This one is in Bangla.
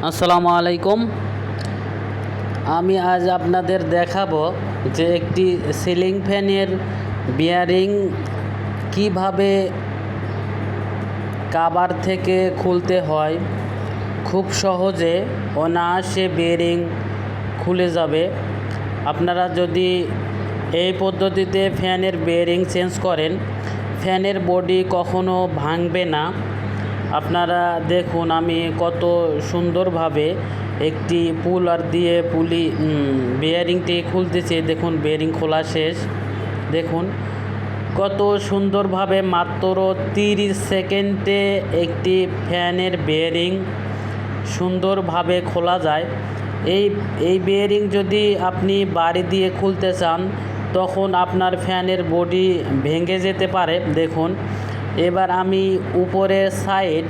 আসসালামু আলাইকুম। আমি আজ আপনাদের দেখাবো যে একটি সিলিং ফ্যানের বিয়ারিং কিভাবে কভার থেকে খুলতে হয়। খুব সহজে অনায়াসে বিয়ারিং খুলে যাবে। আপনারা যদি এই পদ্ধতিতে ফ্যানের বিয়ারিং চেঞ্জ করেন, ফ্যানের বডি কখনো ভাঙবে না। আপনারা দেখুন আমি কত সুন্দরভাবে একটি পুলার দিয়ে বেয়ারিংটি খুলতেছি। দেখুন বেয়ারিং খোলা শেষ। দেখুন কত সুন্দরভাবে মাত্র 30 সেকেন্ডে একটি ফ্যানের বেয়ারিং সুন্দরভাবে খোলা যায়। এই বেয়ারিং যদি আপনি বাড়ি দিয়ে খুলতে চান তখন আপনার ফ্যানের বডি ভেঙে যেতে পারে। দেখুন এবার আমি উপরের সাইড